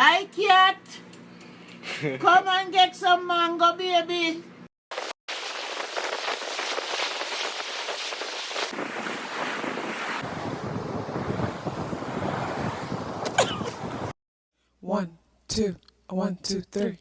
Hi, cat. Come and get some mango, baby. One, two, 1, 2, 3.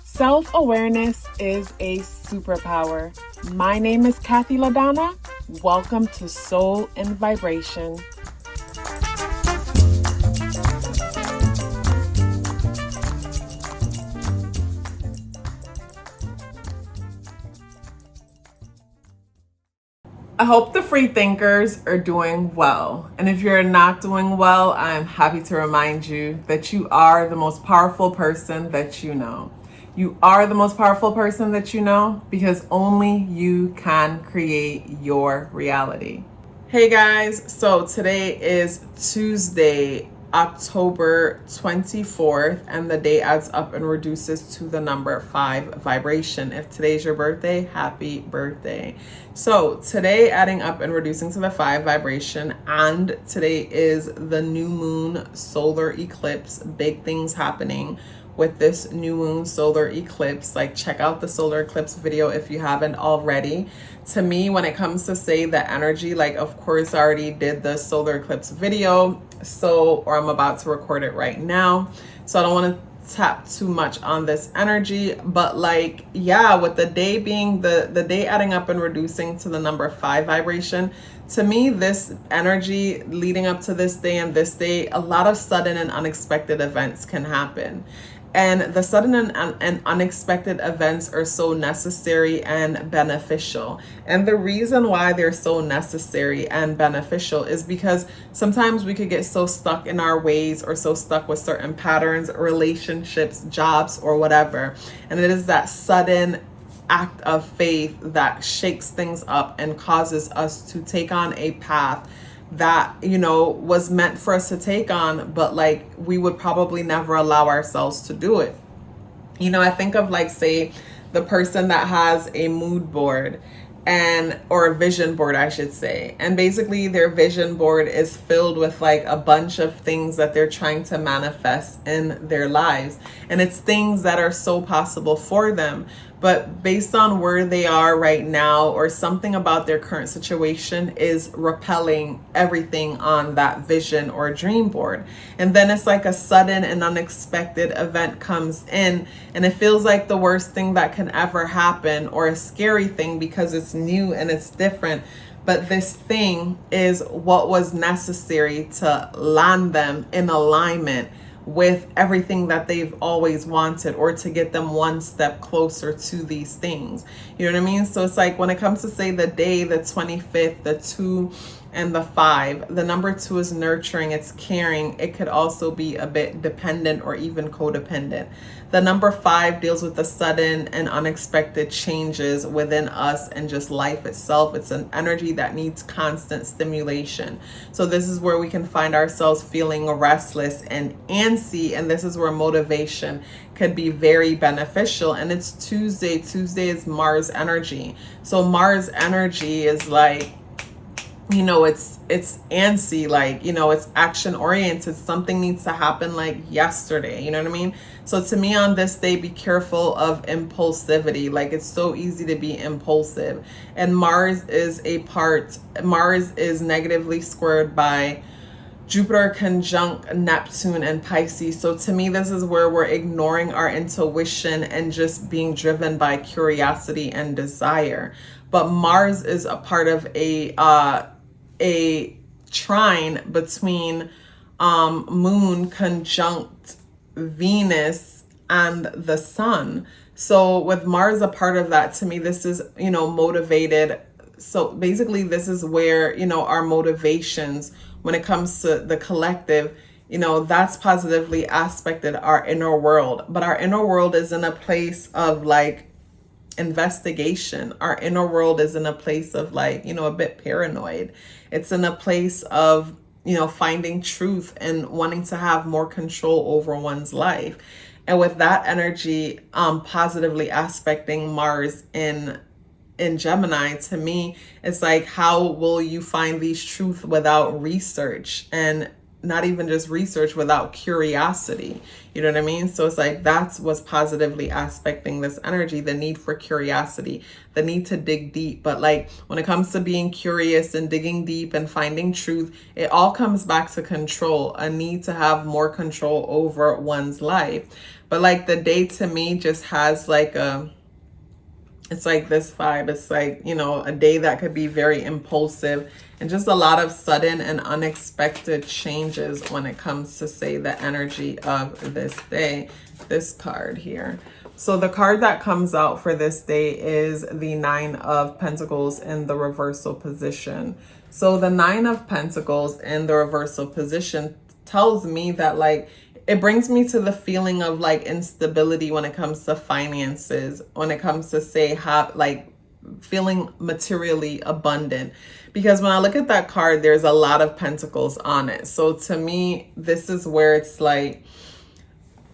Self-awareness is a superpower. My name is KathyLaDonna. Welcome to Soul and Vibration. I hope the free thinkers are doing well. And if you're not doing well, I'm happy to remind you that you are the most powerful person that you know. You are the most powerful person that you know because only you can create your reality. Hey guys, so today is Tuesday, October 24th, and the day adds up and reduces to the number 5 vibration. If today's your birthday, happy birthday. So today adding up and reducing to the 5 vibration, and today is the new moon solar eclipse. Big things happening with this new moon solar eclipse. Like, check out the solar eclipse video if you haven't already. To me, when it comes to say the energy, like, of course I already did the solar eclipse video, or I'm about to record it right now, so I don't want to tap too much on this energy. But like, yeah, with the day being the day adding up and reducing to the number 5 vibration, to me, this energy leading up to this day and this day, a lot of sudden and unexpected events can happen. And the sudden and unexpected events are so necessary and beneficial. And the reason why they're so necessary and beneficial is because sometimes we could get so stuck in our ways or so stuck with certain patterns, relationships, jobs, or whatever. And it is that sudden act of faith that shakes things up and causes us to take on a path that, you know, was meant for us to take on, but like we would probably never allow ourselves to do it. You know, I think of, like, say the person that has a mood board or a vision board, I should say. And basically their vision board is filled with like a bunch of things that they're trying to manifest in their lives. And it's things that are so possible for them. But based on where they are right now, or something about their current situation is repelling everything on that vision or dream board. And then it's like a sudden and unexpected event comes in, and it feels like the worst thing that can ever happen, or a scary thing because it's new and it's different. But this thing is what was necessary to land them in alignment with everything that they've always wanted, or to get them one step closer to these things. You know what I mean? So it's like, when it comes to say the day, the 25th, the 2 and the 5, the number 2 is nurturing, it's caring. It could also be a bit dependent or even codependent. The number 5 deals with the sudden and unexpected changes within us and just life itself. It's an energy that needs constant stimulation. So this is where we can find ourselves feeling restless and antsy, and this is where motivation could be very beneficial. And it's Tuesday. Tuesday is Mars energy. So Mars energy is like, you know, it's antsy, like, you know, it's action oriented. Something needs to happen like yesterday, you know what I mean? So to me, on this day, be careful of impulsivity. Like, it's so easy to be impulsive. And Mars is negatively squared by Jupiter conjunct Neptune and Pisces. So to me, this is where we're ignoring our intuition and just being driven by curiosity and desire. But Mars is a part of a trine between Moon conjunct Venus and the Sun. So with Mars a part of that, to me, this is, you know, motivated. So basically, this is where, you know, our motivations, when it comes to the collective, you know, that's positively aspected our inner world. But our inner world is in a place of like investigation. Our inner world is in a place of like, you know, a bit paranoid. It's in a place of, you know, finding truth and wanting to have more control over one's life. And with that energy positively aspecting Mars in in Gemini, to me, it's like, how will you find these truths without research? And not even just research, without curiosity. You know what I mean? So it's like, that's what's positively aspecting this energy, the need for curiosity, the need to dig deep. But like, when it comes to being curious and digging deep and finding truth, it all comes back to control, a need to have more control over one's life. But like, the day to me just has like it's like this vibe. It's like, you know, a day that could be very impulsive and just a lot of sudden and unexpected changes when it comes to, say, the energy of this day. This card here. So the card that comes out for this day is the 9 of Pentacles in the reversal position. So the 9 of Pentacles in the reversal position tells me that, like, it brings me to the feeling of like instability when it comes to finances, when it comes to, say, like feeling materially abundant. Because when I look at that card, there's a lot of pentacles on it. So to me, this is where it's like,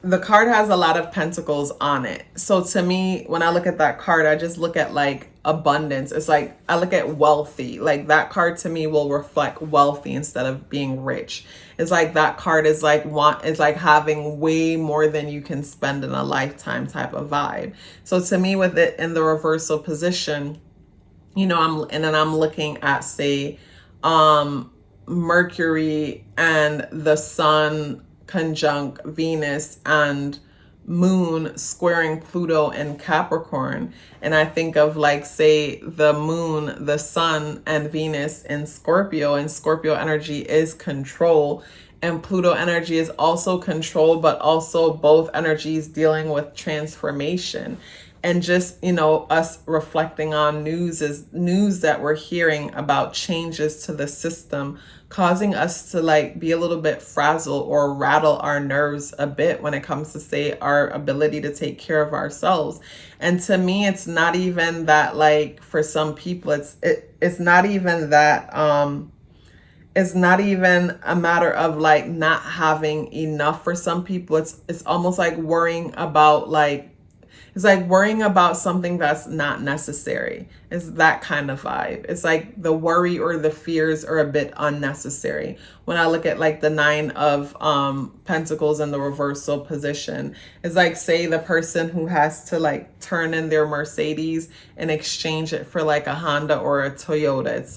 the card has a lot of pentacles on it. So to me, when I look at that card, I just look at like abundance. It's like, I look at wealthy. Like, that card to me will reflect wealthy instead of being rich. It's like, that card is like having way more than you can spend in a lifetime type of vibe. So to me, with it in the reversal position, you know, I'm looking at, say, Mercury and the Sun conjunct Venus and Moon squaring Pluto and Capricorn. And I think of, like, say, the Moon, the Sun, and Venus in Scorpio, and Scorpio energy is control, and Pluto energy is also control, but also both energies dealing with transformation. And just, you know, us reflecting on news that we're hearing about changes to the system, causing us to like be a little bit frazzled or rattle our nerves a bit when it comes to, say, our ability to take care of ourselves. And to me, it's not even that, like, for some people, it's not even that, it's not even a matter of like not having enough. For some people, it's almost like worrying about, like, it's like worrying about something that's not necessary. It's that kind of vibe. It's like the worry or the fears are a bit unnecessary. When I look at like the 9 of Pentacles in the reversal position, it's like, say, the person who has to like turn in their Mercedes and exchange it for like a Honda or a Toyota. It's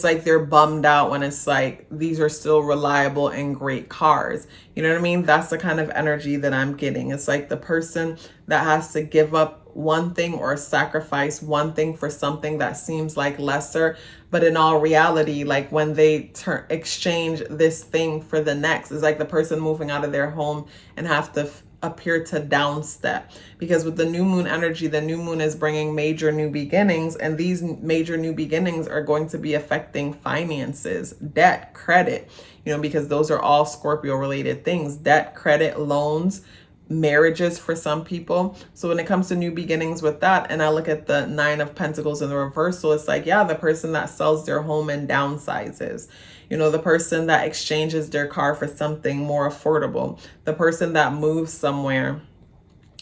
like they're bummed out when it's like, these are still reliable and great cars. You know what I mean? That's the kind of energy that I'm getting. It's like the person that has to give up one thing or sacrifice one thing for something that seems like lesser. But in all reality, like, when they exchange this thing for the next, it's like the person moving out of their home and have to appear to downstep. Because with the new moon energy, the new moon is bringing major new beginnings, and these major new beginnings are going to be affecting finances, debt, credit, you know, because those are all Scorpio related things: debt, credit, loans, marriages for some people. So when it comes to new beginnings with that, and I look at the 9 of Pentacles in the reversal, it's like, yeah, the person that sells their home and downsizes, you know, the person that exchanges their car for something more affordable, the person that moves somewhere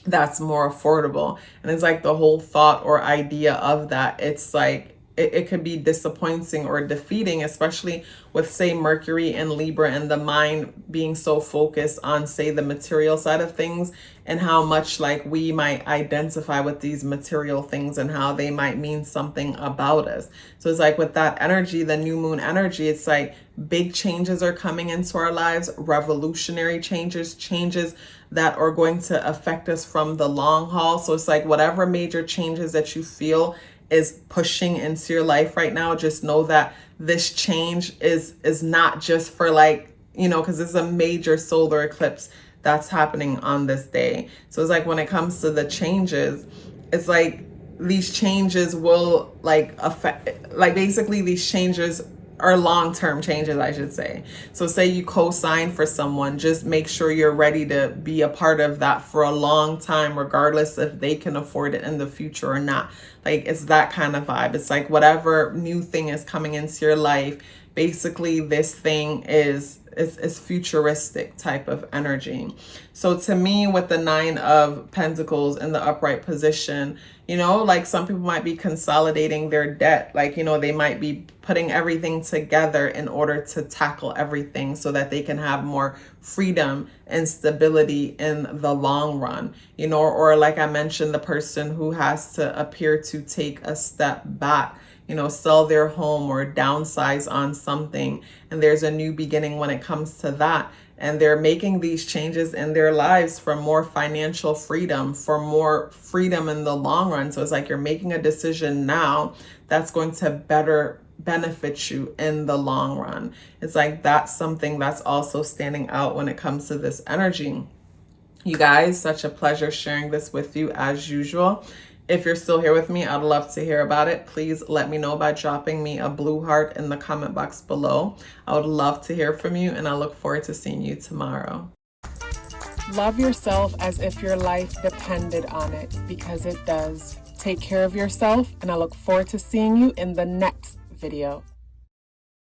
that's more affordable. And it's like the whole thought or idea of that, it's like, it could be disappointing or defeating, especially with, say, Mercury and Libra, and the mind being so focused on, say, the material side of things, and how much like we might identify with these material things and how they might mean something about us. So it's like, with that energy, the new moon energy, it's like big changes are coming into our lives, revolutionary changes that are going to affect us from the long haul. So it's like, whatever major changes that you feel is pushing into your life right now, just know that this change is not just for, like, you know, because it's a major solar eclipse that's happening on this day. So it's like, when it comes to the changes, it's like these changes will like affect, like, basically these changes are long-term changes, I should say. So say you co-sign for someone, just make sure you're ready to be a part of that for a long time, regardless if they can afford it in the future or not. Like, it's that kind of vibe. It's like, whatever new thing is coming into your life, basically this thing is it's futuristic type of energy. So to me, with the 9 of Pentacles in the upright position, you know, like some people might be consolidating their debt. Like, you know, they might be putting everything together in order to tackle everything so that they can have more freedom and stability in the long run, you know, or like I mentioned, the person who has to appear to take a step back, you know, sell their home or downsize on something. And there's a new beginning when it comes to that. And they're making these changes in their lives for more financial freedom, for more freedom in the long run. So it's like you're making a decision now that's going to better benefit you in the long run. It's like that's something that's also standing out when it comes to this energy. You guys, such a pleasure sharing this with you as usual. If you're still here with me, I'd love to hear about it. Please let me know by dropping me a blue heart in the comment box below. I would love to hear from you, and I look forward to seeing you tomorrow. Love yourself as if your life depended on it, because it does. Take care of yourself, and I look forward to seeing you in the next video.